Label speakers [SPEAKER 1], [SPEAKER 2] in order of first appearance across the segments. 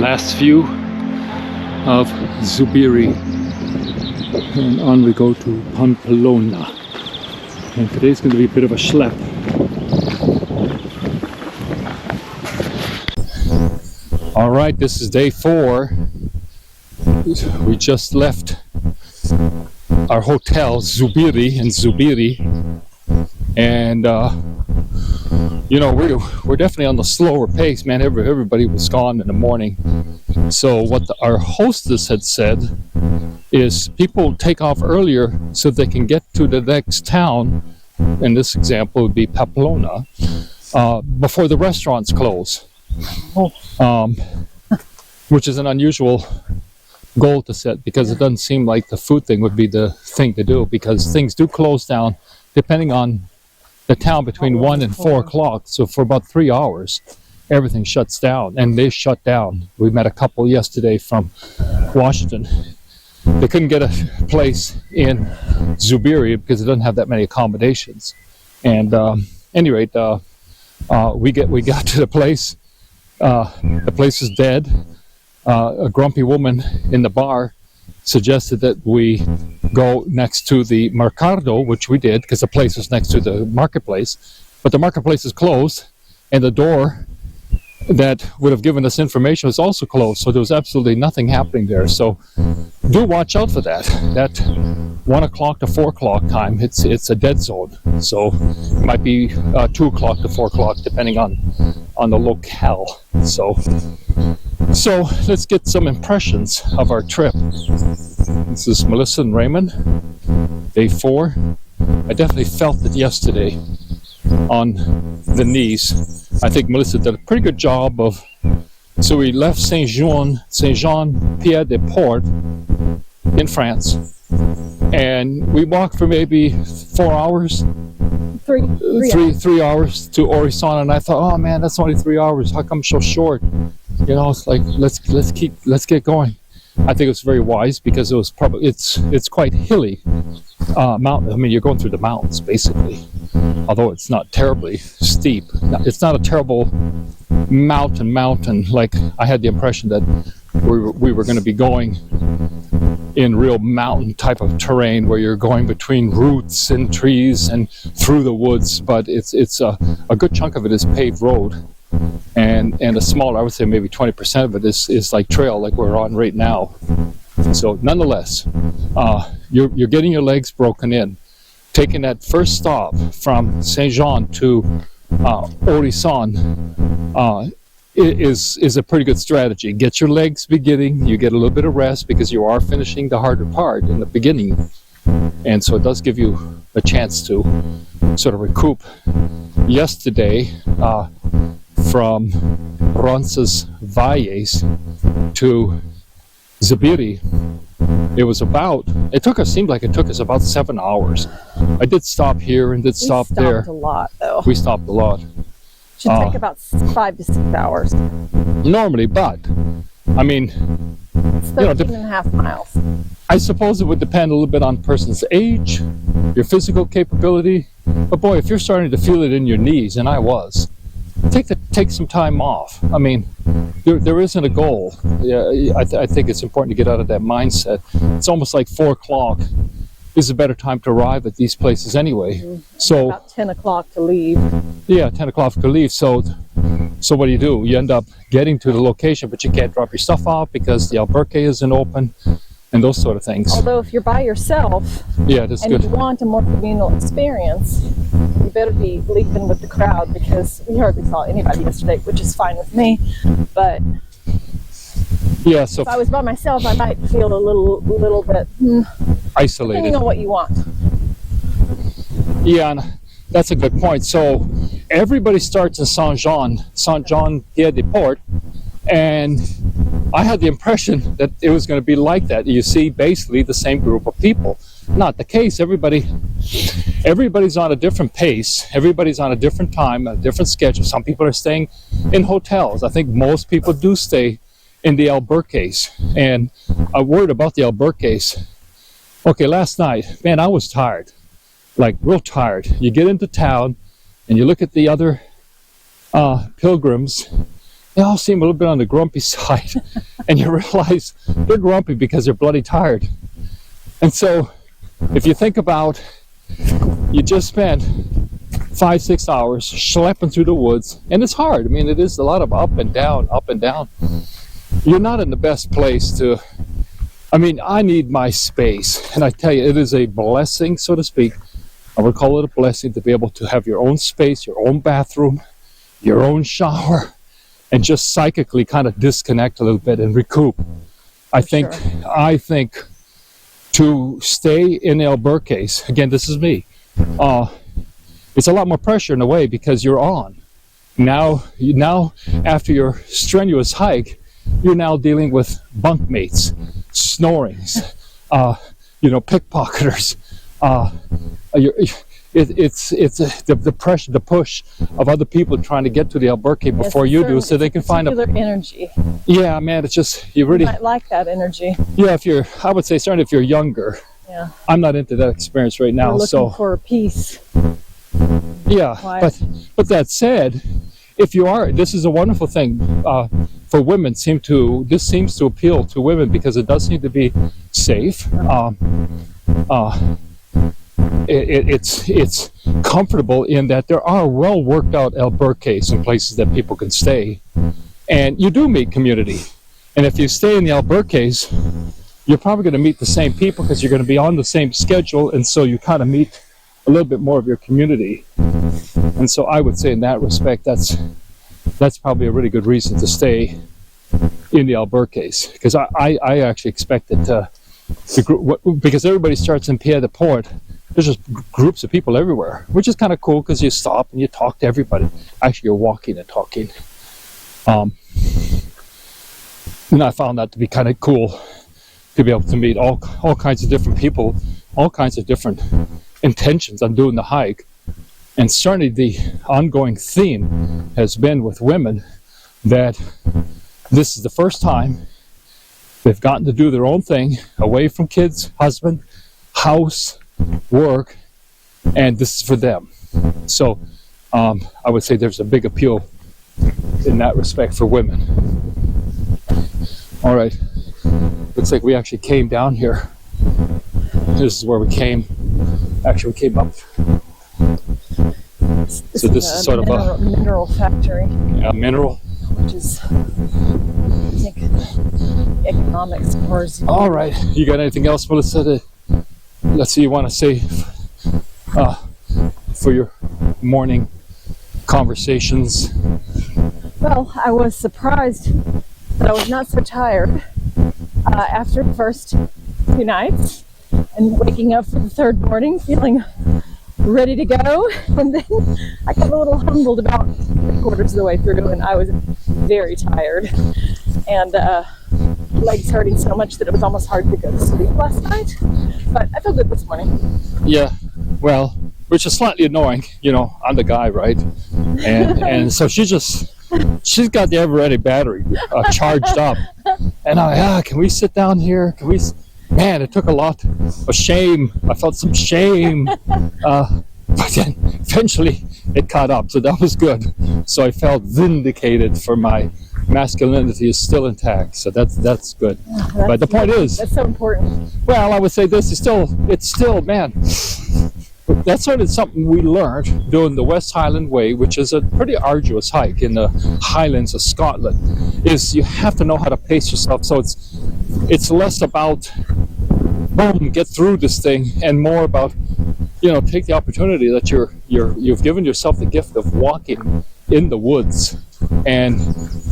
[SPEAKER 1] last view of Zubiri, and on we go to Pamplona. And today's going to be a bit of a schlep. All right, this is day 4. We just left our hotel, Zubiri, in Zubiri, and you know, we're definitely on the slower pace, man. Everybody was gone in the morning. So what our hostess had said is people take off earlier so they can get to the next town. In this example, would be Pamplona, before the restaurants close, which is an unusual goal to set, because it doesn't seem like the food thing would be the thing to do, because things do close down depending on the town between 1 and 4 o'clock. So for about 3 hours, everything shuts down, and they shut down. We met a couple yesterday from Washington. They couldn't get a place in Zubiri because it doesn't have that many accommodations. And any rate, we got to the place. The place is dead. A grumpy woman in the bar suggested that we go next to the Mercado, which we did because the place was next to the marketplace. But the marketplace is closed, and the door that would have given us information was also closed. So there was absolutely nothing happening there. So do watch out for that. That 1 o'clock to 4 o'clock time, it's a dead zone. So it might be 2 o'clock to 4 o'clock, depending on the locale. So let's get some impressions of our trip. This is Melissa and Raymond, day 4. I definitely felt it yesterday on the knees. I think Melissa did a pretty good job of. So we left Saint-Jean-Pied-de-Port in France, and we walked for maybe 4 hours. 3 hours to Horizon, and I thought, oh man, that's only 3 hours. How come so short? You know, it's like let's get going. I think it was very wise because it was probably it's quite hilly mountain. I mean, you're going through the mountains basically, although it's not terribly steep. It's not a terrible mountain. Like I had the impression that we were going to be going in real mountain type of terrain where you're going between roots and trees and through the woods. But it's a good chunk of it is paved road. And a smaller, I would say maybe 20% of it is like trail, like we're on right now. So nonetheless, you're getting your legs broken in. Taking that first stop from Saint-Jean to Horizon is a pretty good strategy. Get your legs beginning, you get a little bit of rest because you are finishing the harder part in the beginning. And so it does give you a chance to sort of recoup. Yesterday, from Roncesvalles to Zubiri, seemed like it took us about 7 hours. I did stop here and did stop there.
[SPEAKER 2] We stopped a lot, though.
[SPEAKER 1] We stopped a lot.
[SPEAKER 2] Should take about 5 to 6 hours.
[SPEAKER 1] Normally, but I mean,
[SPEAKER 2] it's 13 and a half miles.
[SPEAKER 1] I suppose it would depend a little bit on person's age, your physical capability. But boy, if you're starting to feel it in your knees, and I was, take some time off. I mean, there isn't a goal. Yeah, I think it's important to get out of that mindset. It's almost like 4 o'clock is a better time to arrive at these places anyway.
[SPEAKER 2] Mm-hmm.
[SPEAKER 1] So
[SPEAKER 2] about 10 o'clock to leave.
[SPEAKER 1] Yeah, 10 o'clock to leave. So what do? You end up getting to the location, but you can't drop your stuff off because the albergue isn't open, and those sort of things.
[SPEAKER 2] Although if you're by yourself,
[SPEAKER 1] yeah, that's
[SPEAKER 2] and
[SPEAKER 1] good.
[SPEAKER 2] you want a more communal experience, you better be leaping with the crowd, because we hardly saw anybody yesterday, which is fine with me. But
[SPEAKER 1] yeah, so
[SPEAKER 2] if I was by myself, I might feel a little bit
[SPEAKER 1] isolated.
[SPEAKER 2] Depending on what you want.
[SPEAKER 1] Yeah, and that's a good point. So everybody starts in Saint-Jean-Pied-de-Port, and I had the impression that it was going to be like that. You see basically the same group of people. Not the case. Everybody's on a different pace. Everybody's on a different time, a different schedule. Some people are staying in hotels. I think most people do stay in the albergues. And a word about the albergues. Okay, last night, man, I was tired. Like real tired. You get into town and you look at the other pilgrims, they all seem a little bit on the grumpy side. And you realize they're grumpy because they're bloody tired. And so if you think about, you just spent 5-6 hours schlepping through the woods, and it's hard. I mean, it is a lot of up and down, up and down. You're not in the best place to, I mean, I need my space. And I tell you, it is a blessing, so to speak. I would call it a blessing to be able to have your own space, your own bathroom, your own shower, and just psychically kind of disconnect a little bit and recoup. I think to stay in Albuquerque, again, this is me, it's a lot more pressure in a way because you're on. Now after your strenuous hike, you're now dealing with bunkmates, snorings, pickpocketers. It's the pressure, the push of other people trying to get to the Albuquerque before you do, so they can find a
[SPEAKER 2] energy.
[SPEAKER 1] Yeah, man, it's just you
[SPEAKER 2] might like that energy.
[SPEAKER 1] Yeah, I would say certainly if you're younger.
[SPEAKER 2] Yeah.
[SPEAKER 1] I'm not into that experience right now.
[SPEAKER 2] You're looking for peace.
[SPEAKER 1] Yeah, but that said, if you are, this is a wonderful thing for women. This seems to appeal to women because it does seem to be safe. It's comfortable in that there are well worked out alberques and places that people can stay, and you do meet community. And if you stay in the alberques, you're probably going to meet the same people because you're going to be on the same schedule, and so you kind of meet a little bit more of your community. And so I would say in that respect, that's probably a really good reason to stay in the alberques, because I actually expected to because everybody starts in Pied de Port. There's just groups of people everywhere, which is kind of cool because you stop and you talk to everybody. Actually, you're walking and talking. And I found that to be kind of cool to be able to meet all kinds of different people, all kinds of different intentions on doing the hike. And certainly the ongoing theme has been with women that this is the first time they've gotten to do their own thing, away from kids, husband, house, work, and this is for them. So I would say there's a big appeal in that respect for women. All right, looks like we actually came down here. This is where we came. Actually, we came up. So this is sort of a
[SPEAKER 2] mineral factory.
[SPEAKER 1] Yeah, mineral.
[SPEAKER 2] Which is, I think, economics or Zubiri.
[SPEAKER 1] All right, you got anything else, Melissa? Let's see, you want to say for your morning conversations?
[SPEAKER 2] Well, I was surprised that I was not so tired after the first 2 nights, and waking up for the third morning feeling ready to go. And then I got a little humbled about 3/4 of the way through, and I was very tired and legs hurting so much that it was almost hard to go to sleep last night. But I feel good this morning.
[SPEAKER 1] Yeah, well, which is slightly annoying. I'm the guy, right? And so she's got the ever-ready battery charged up, and I'm can we sit down here? Man, it took a lot of shame. I felt some shame, but then eventually it caught up, so that was good. So I felt vindicated, for my masculinity is still intact, so that's good. But the point is,
[SPEAKER 2] that's so important.
[SPEAKER 1] Well, I would say it's still, man, that's sort of something we learned doing the West Highland Way, which is a pretty arduous hike in the Highlands of Scotland, is you have to know how to pace yourself. So it's less about, boom, get through this thing, and more about, take the opportunity that you've given yourself the gift of walking in the woods. And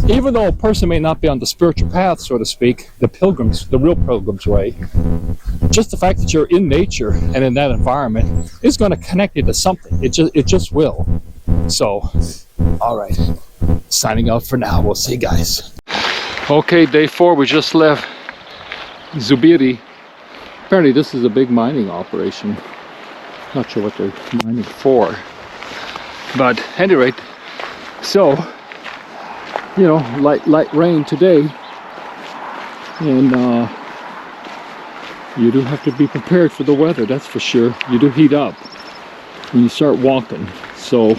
[SPEAKER 1] even though a person may not be on the spiritual path, so to speak, the real pilgrim's way, just the fact that you're in nature and in that environment is going to connect you to something. It just will. So, all right, signing off for now. We'll see you guys. Okay, day 4. We just left Zubiri. Apparently this is a big mining operation. Not sure what they're mining for, but at any rate, so light rain today, and you do have to be prepared for the weather, that's for sure. You do heat up when you start walking, so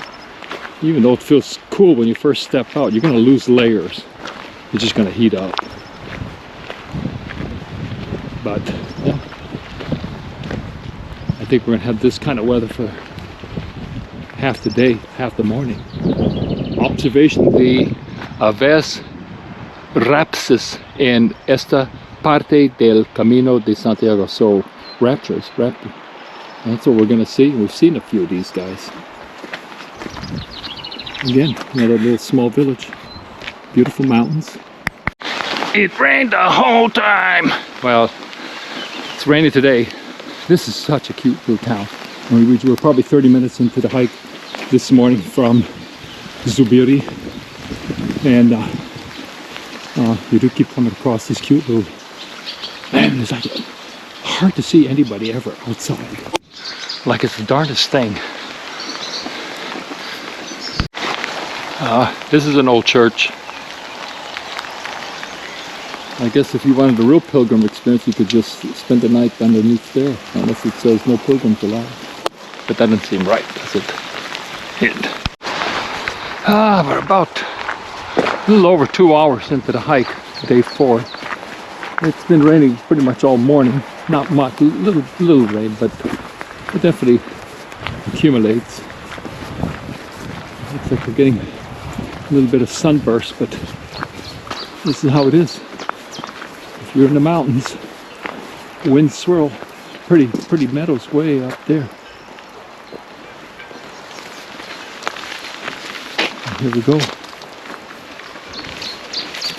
[SPEAKER 1] even though it feels cool when you first step out, you're going to lose layers. You're just going to heat up. But yeah, I think we're going to have this kind of weather for half the day, half the morning. Observation de aves rapsis en esta parte del Camino de Santiago. So raptors, raptor. That's what we're going to see. We've seen a few of these guys. Again, another little small village. Beautiful mountains. It rained the whole time. Well, it's raining today. This is such a cute little town. We were probably 30 minutes into the hike this morning from Zubiri, and you do keep coming across these cute little, man, it's like hard to see anybody ever outside. Like it's the darndest thing. This is an old church. I guess if you wanted a real pilgrim experience, you could just spend the night underneath there, unless it says no pilgrims allowed. But that doesn't seem right, does it? We're about a little over 2 hours into the hike, day 4. It's been raining pretty much all morning. Not much, little rain, but it definitely accumulates. Looks like we're getting a little bit of sunburst, but this is how it is. If you're in the mountains, the winds swirl. Pretty meadows way up there. And here we go.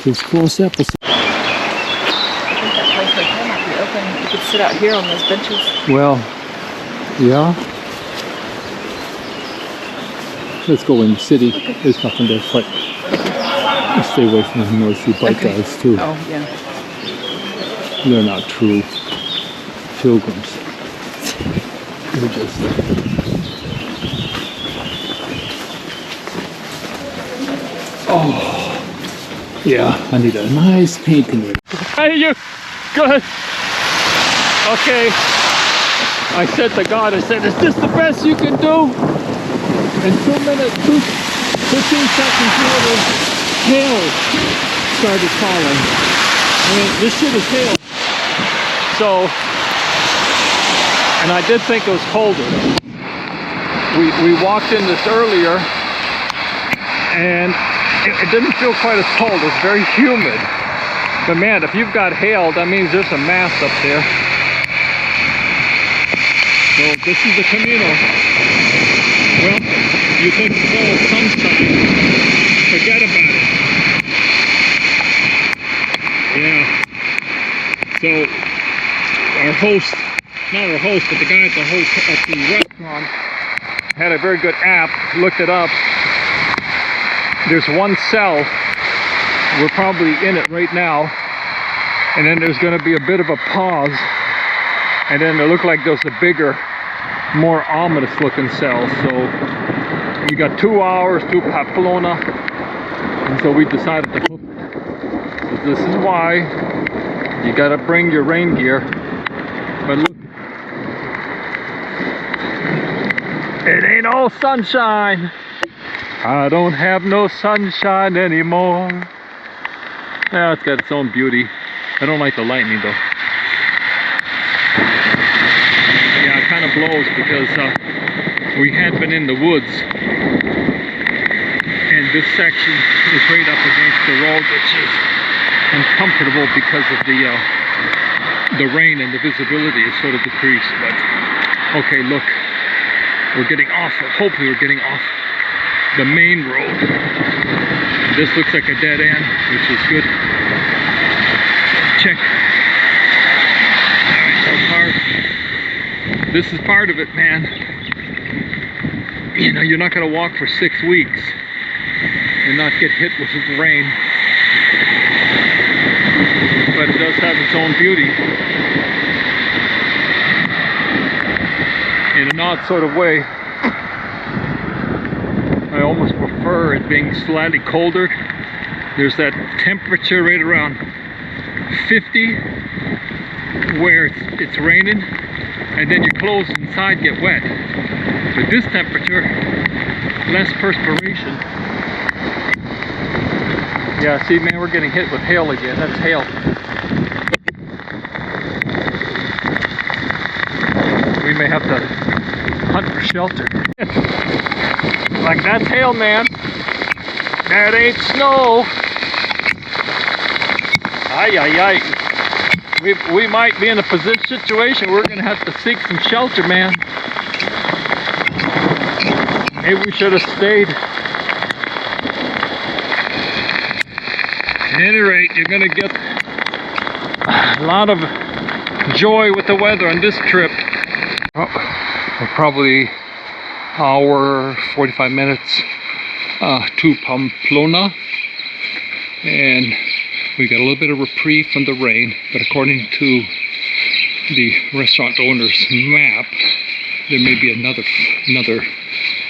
[SPEAKER 1] Please close episode.
[SPEAKER 2] I think that place right there might be open. You could sit out here on those benches.
[SPEAKER 1] Well, yeah. Let's go in the city. Okay. There's nothing there, but stay away from the noisy bike guys too.
[SPEAKER 2] Oh, yeah.
[SPEAKER 1] They're not true pilgrims. They're just... Oh, yeah, I need a nice painting. Hey, you, good. Okay, I said to God, I said, is this the best you can do? In 2 minutes, 15 seconds later, hail started falling. I mean, this shit is hail. So, and I did think it was colder. We walked in this earlier, and it didn't feel quite as cold. It was very humid. But man, if you've got hail, that means there's a mass up there. So this is the Camino. Well, you think it's all sunshine. Forget about it. Yeah. So our host, not our host, but the guy at the restaurant had a very good app. Looked it up. There's one cell. We're probably in it right now. And then there's going to be a bit of a pause. And then it looked like there's a bigger, more ominous looking cell. So we got 2 hours to Pamplona. And so we decided to hook. So this is why you got to bring your rain gear. But look, it ain't all sunshine. I don't have no sunshine anymore. Yeah, it's got its own beauty. I don't like the lightning though. Yeah, it kind of blows because we had been in the woods, and this section is right up against the road, which is uncomfortable because of the rain, and the visibility is sort of decreased. But okay, look, we're getting off. Hopefully, we're getting off the main road. This looks like a dead end, which is good. Check. Alright, so part. This is part of it, man. You know, you're not going to walk for 6 weeks and not get hit with rain. But it does have its own beauty. In an odd sort of way. I almost prefer it being slightly colder. There's that temperature right around 50 where it's raining, and then your clothes inside get wet. But this temperature less perspiration. Yeah, see, man, we're getting hit with hail again. That's hail. We may have to hunt for shelter. Like, that's hail, man. That ain't snow. Ay, ay, ay. We might be in a situation we're gonna have to seek some shelter, man. Maybe we should have stayed. At any rate, you're gonna get a lot of joy with the weather on this trip. Oh, we're probably hour 45 minutes to Pamplona, and we got a little bit of reprieve from the rain, but according to the restaurant owner's map, there may be another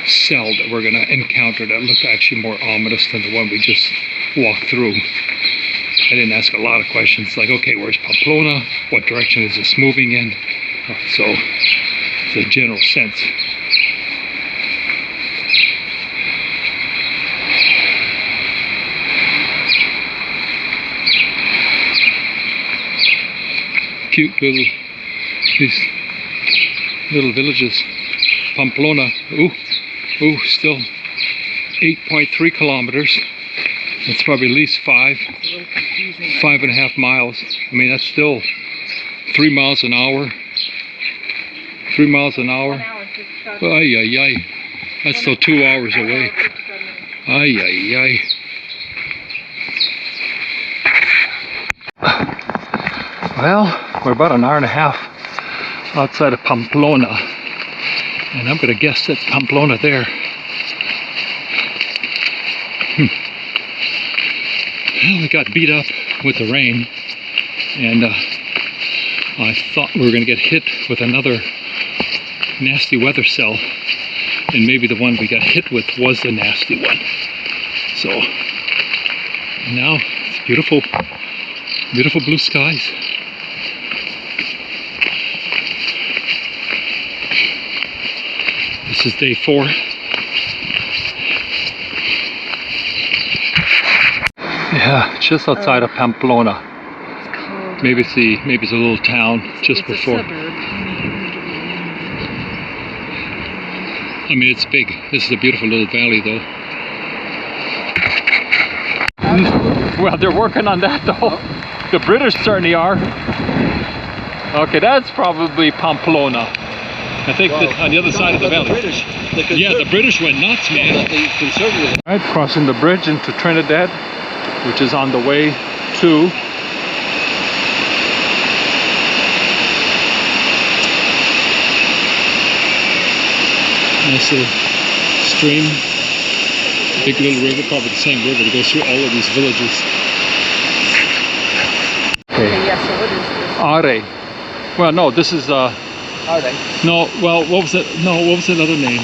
[SPEAKER 1] cell that we're going to encounter that looked actually more ominous than the one we just walked through. I didn't ask a lot of questions like, okay, where's Pamplona? What direction is this moving in? So it's a general sense. Cute these little villages. Pamplona, ooh, still 8.3 kilometers. That's probably at least 5.5 miles. I mean, that's still 3 miles an hour. 3 miles an hour. Ay, ay, ay. That's still 2 hours away. Ay, ay, ay. Well, we're about an hour and a half outside of Pamplona, and I'm going to guess that's Pamplona there. Well, we got beat up with the rain, and I thought we were going to get hit with another nasty weather cell, and maybe the one we got hit with was the nasty one. So now it's beautiful, beautiful blue skies. This is day 4. Yeah, just outside of Pamplona. Maybe it's a little town just before. I mean, it's big. This is a beautiful little valley, though. Well, they're working on that, though. The British certainly are. Okay, that's probably Pamplona. I think on the other side of the valley. Yeah, the British went nuts, man. Right, crossing the bridge into Trinidad, which is on the way to nice little stream, big little river, probably the same river that goes through all of these villages. Okay.
[SPEAKER 2] Yeah, so what is this?
[SPEAKER 1] Are. Well, no, this is
[SPEAKER 2] Are.
[SPEAKER 1] no, well, what was that? No, what was that other name?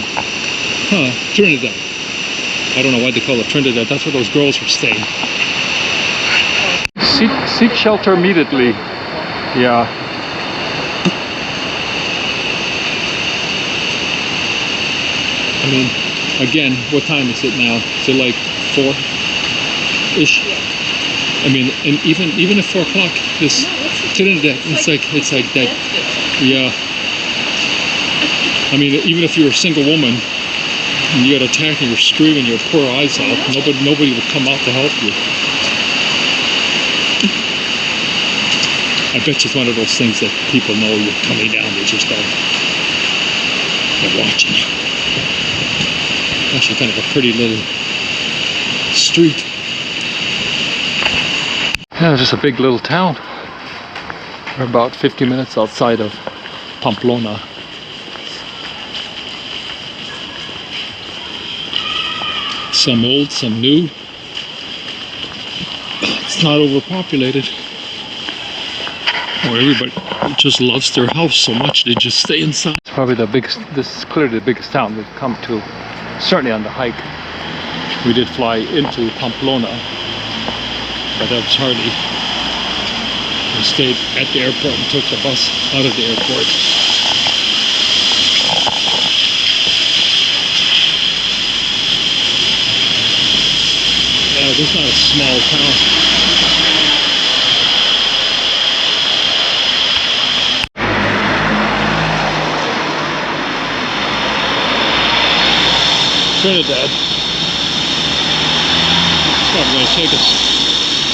[SPEAKER 1] Trinidad. I don't know why they call it Trinidad. That's where those girls were staying. Seek shelter immediately. Yeah. I mean, again, what time is it now? Is it like 4-ish? I mean, and even at 4 o'clock, this Trinidad, it's like that. Yeah. I mean, even if you're a single woman and you got attacked and you're screaming your poor eyes out, nobody would come out to help you. I bet you it's one of those things that people know you're coming down, they just they're watching you. Actually, kind of a pretty little street. Yeah, just a big little town. We're about 50 minutes outside of Pamplona. Some old, some new. It's not overpopulated. Or everybody just loves their house so much they just stay inside. It's probably the biggest, this is clearly the biggest town we've come to, certainly on the hike. We did fly into Pamplona, but that was hardly. We stayed at the airport and took the bus out of the airport. Trinidad is not a small town. Trinidad. It's probably going to take us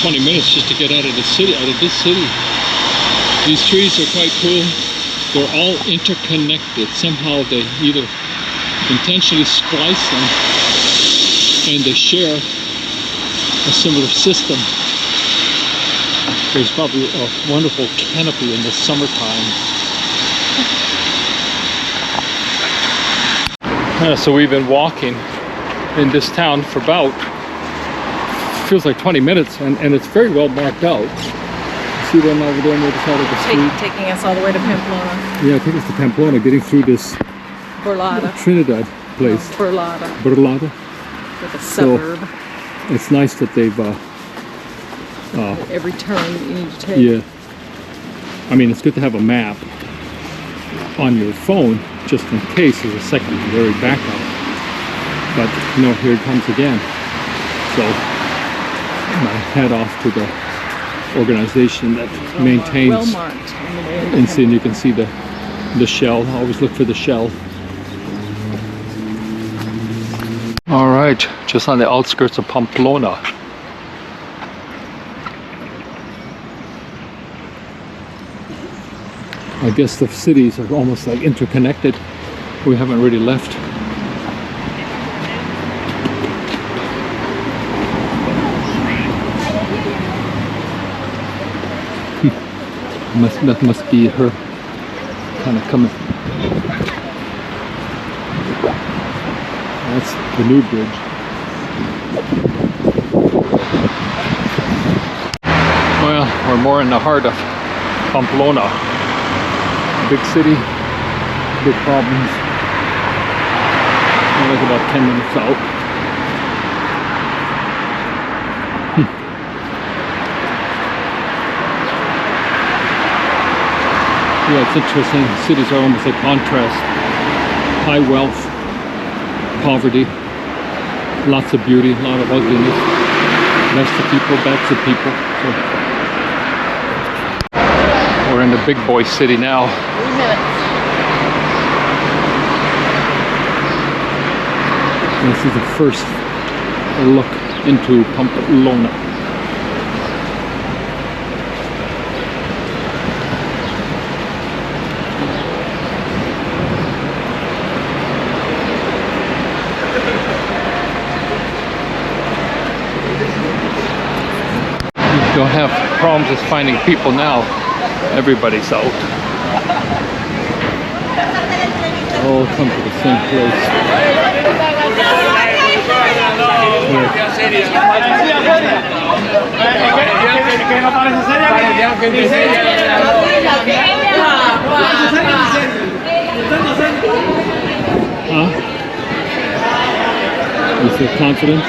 [SPEAKER 1] 20 minutes just to get out of the city, out of this city. These trees are quite cool. They're all interconnected. Somehow they either intentionally splice them and they share a similar system. There's probably a wonderful canopy in the summertime. So we've been walking in this town for about, feels like 20 minutes, and it's very well marked out. See them over there on the other side of the street?
[SPEAKER 2] Taking us all the way to Pamplona.
[SPEAKER 1] Yeah, I think it's to Pamplona, getting through this Trinidad place. Burlada.
[SPEAKER 2] Like a suburb.
[SPEAKER 1] So, it's nice that they've
[SPEAKER 2] every turn that you need to take.
[SPEAKER 1] yeah. I mean, it's good to have a map on your phone just in case as a secondary backup. But no, here it comes again. So my hat off to the organization that maintains.
[SPEAKER 2] Well marked.
[SPEAKER 1] And see, and you can see the shell. Always look for the shell. All right, just on the outskirts of Pamplona. I guess the cities are almost like interconnected. We haven't really left. That must be her kind of coming. That's the new bridge. Well, we're more in the heart of Pamplona. Big city, big problems. We're like about 10 minutes out. Yeah, it's interesting. Cities are almost a contrast. High wealth, poverty, lots of beauty, a lot of ugliness. Best of people, best of people. So we're in the big boy city now.
[SPEAKER 2] 3 minutes.
[SPEAKER 1] This is the first look into Pamplona. Don't have problems with finding people now. Everybody's out. All come to the same place. Huh? You say confidence?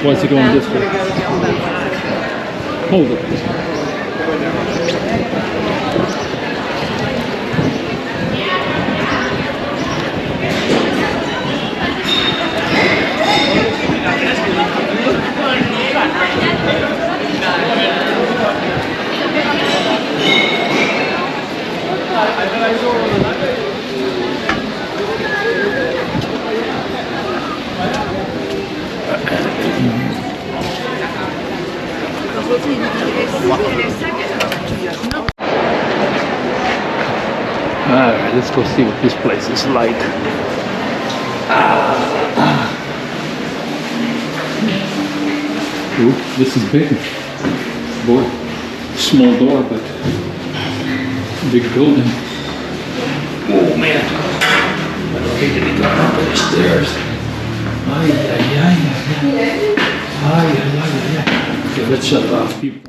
[SPEAKER 1] Why is he going this way? Hold it. Alright, let's go see what this place is like. Ooh, this is big. Boy, small door, but big building. Oh man, I don't hate to be going up the stairs. Ay, ay, ay, ay, ay. Ay, ay, ay, ay. Okay, let's shut off people.